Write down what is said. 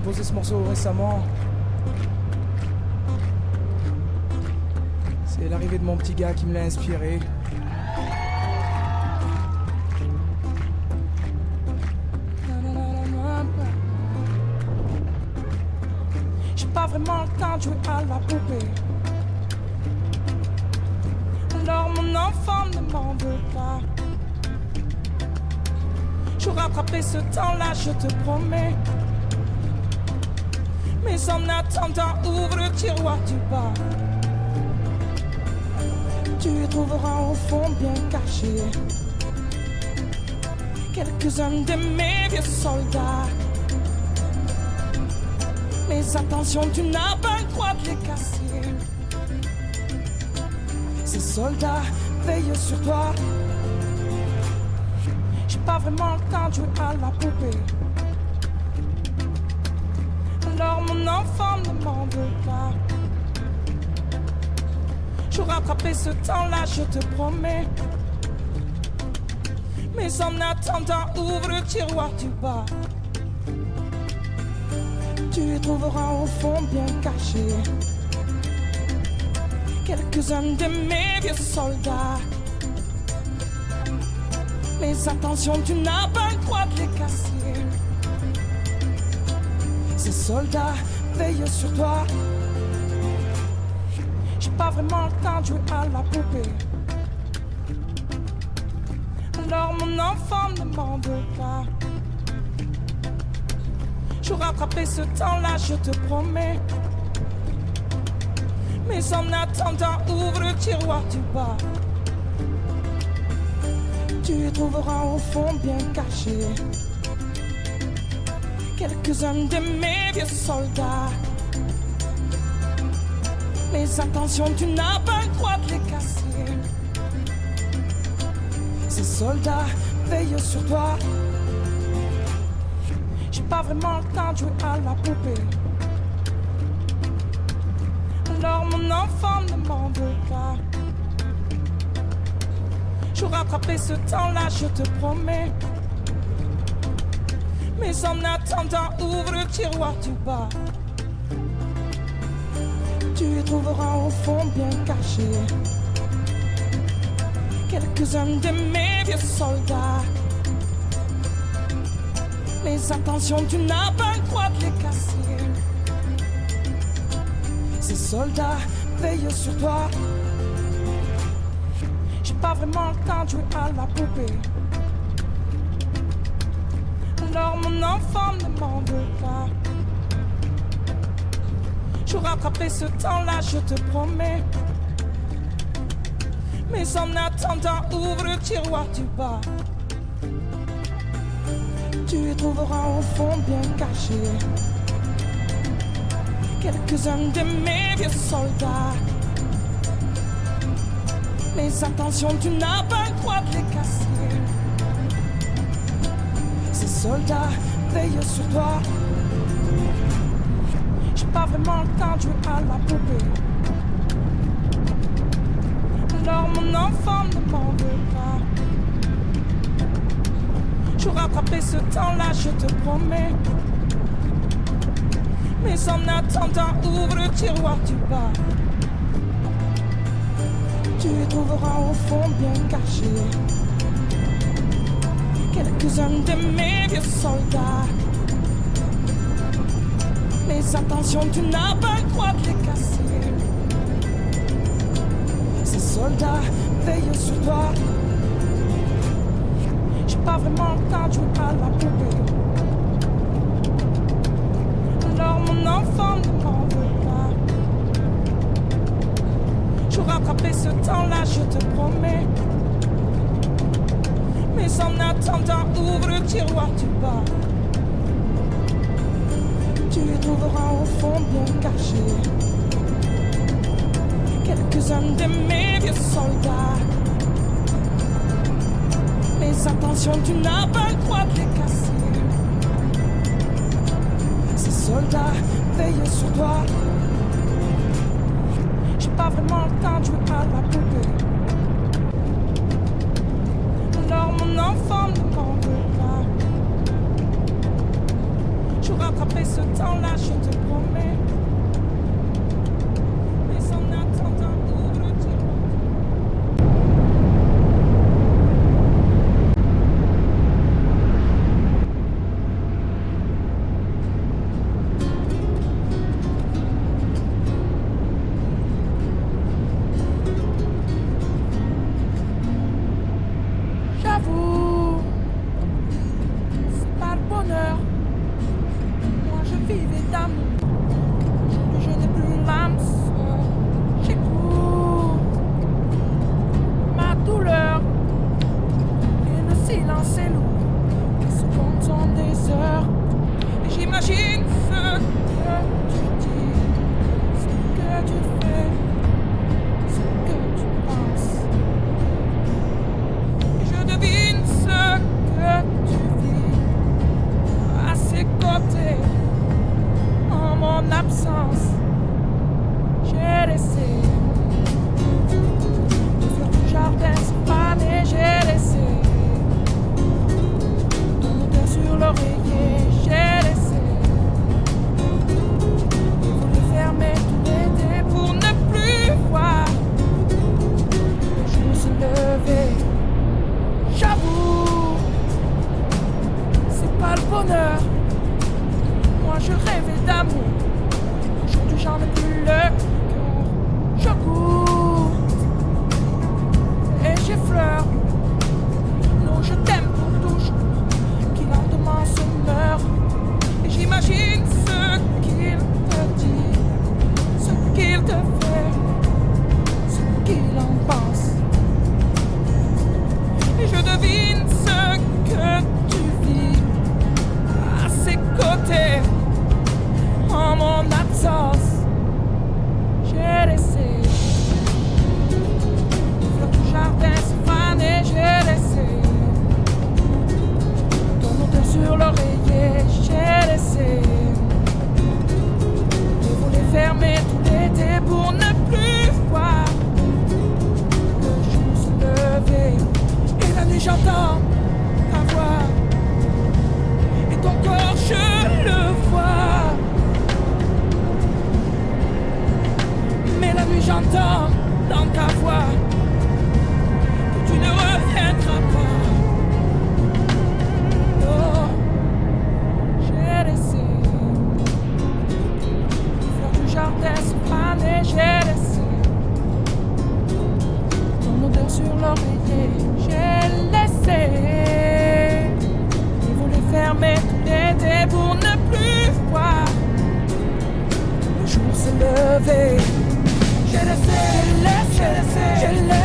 composé ce morceau récemment. C'est l'arrivée de mon petit gars qui me l'a inspiré. J'ai pas vraiment le temps de jouer à la poupée. Alors mon enfant ne m'en veut pas. Je rattraper ce temps-là, je te promets. Mais en attendant, ouvre le tiroir du bas. Tu trouveras au fond bien caché quelques-uns de mes vieux soldats. Mais attention, tu n'as pas le droit de les casser. Ces soldats veillent sur toi. J'ai pas vraiment le temps de jouer à la poupée. Alors mon enfant ne m'en veut pas. Je rattraper ce temps-là, je te promets. Mais en attendant, ouvre le tiroir du bas. Tu trouveras au fond bien caché quelques-uns de mes vieux soldats. Mais attention, tu n'as pas le droit de les casser. Ces soldats veillent sur toi. J'ai pas vraiment le temps de jouer à la poupée. Alors mon enfant ne m'en veut pas. Je rattraper ce temps-là, je te promets. Mais en attendant, ouvre le tiroir du bas. Tu trouveras au fond bien caché quelques-uns de mes vieux soldats. Mais attention, tu n'as pas le droit de les casser. Ces soldats veillent sur toi. J'ai pas vraiment le temps de jouer à la poupée. Alors mon enfant ne m'en veut pas. Je rattraper ce temps-là, je te promets. Mais en attendant, ouvre le tiroir du bas. Tu trouveras au fond bien caché quelques-uns de mes vieux soldats. Mais attention, tu n'as pas le droit de les casser. Ces soldats veillent sur toi. J'ai pas vraiment le temps de jouer à la poupée. Alors mon enfant ne m'en veut pas. Je rattraper ce temps-là, je te promets. Mais en attendant, ouvre le tiroir du bas. Tu trouveras au fond bien caché quelques-uns de mes vieux soldats. Mais attention, tu n'as pas le droit de les casser. Ces soldats veillent sur toi. J'ai pas vraiment le temps de jouer à la poupée. Alors mon enfant ne m'en veut pas. Je rattraper ce temps-là, je te promets. Mais en attendant, ouvre le tiroir du bas. Tu trouveras au fond bien caché quelques-uns de mes vieux soldats. Mais attention, tu n'as pas le droit de les casser. Ces soldats veillent sur toi. J'ai pas vraiment le temps de jouer à la poupée. Alors mon enfant ne m'en veut pas. Je rattraper ce temps-là, je te promets. Mais en attendant, ouvre le tiroir du bas. Tu trouveras au fond bien caché quelques-uns de mes vieux soldats. Mais attention, tu n'as pas le droit de les casser. Ces soldats veillent sur toi. J'ai pas vraiment le temps de jouer à la poupée. Alors mon enfant ne m'en veut pas. Je tout rattraper ce temps-là, je te promets. Mais en attendant, ouvre le tiroir. J'avoue, c'est pas le bonheur. Moi je vivais d'amour. Aujourd'hui je n'ai plus l'âme sœur. J'écoute ma douleur. Et le silence est lourd. Les secondes sont des heures. Et j'imagine ce que tu dis, ce que tu fais, ce que tu penses. Je devine ce que tu vis à ses côtés. En mon absence, j'ai laissé les fleurs du jardin se faner. J'ai laissé ton odeur sur l'oreiller. J'ai laissé et voulu fermer tous les dés pour ne plus voir le jour se lever. J'avoue, c'est pas le bonheur. Moi je rêvais d'amour. Aujourd'hui j'en ai plus le cœur. Je goûte et j'effleure. Non, je t'aime pour toujours. Qui lentement se meurt. Et j'imagine ce qu'il te dit, ce qu'il te fait, ce qu'il en pense. Et je devine ce que tu vis à ses côtés. En mon absence, j'ai laissé les fleurs du jardin se faner. J'ai laissé ton odeur sur l'oreiller. J'ai laissé et voulu fermer tous les dés pour ne plus voir le jour se lever. Et la nuit j'entends ta voix et ton corps je le vois. Mais la nuit j'entends dans ta voix que tu ne reviendras pas. Oh, j'ai laissé les fleurs du jardin se faner. J'ai laissé ton odeur sur l'oreiller. J'ai laissé et voulu fermer tous les dés pour ne plus voir le jour se lever. J'ai laissé, j'ai laissé, j'ai laissé.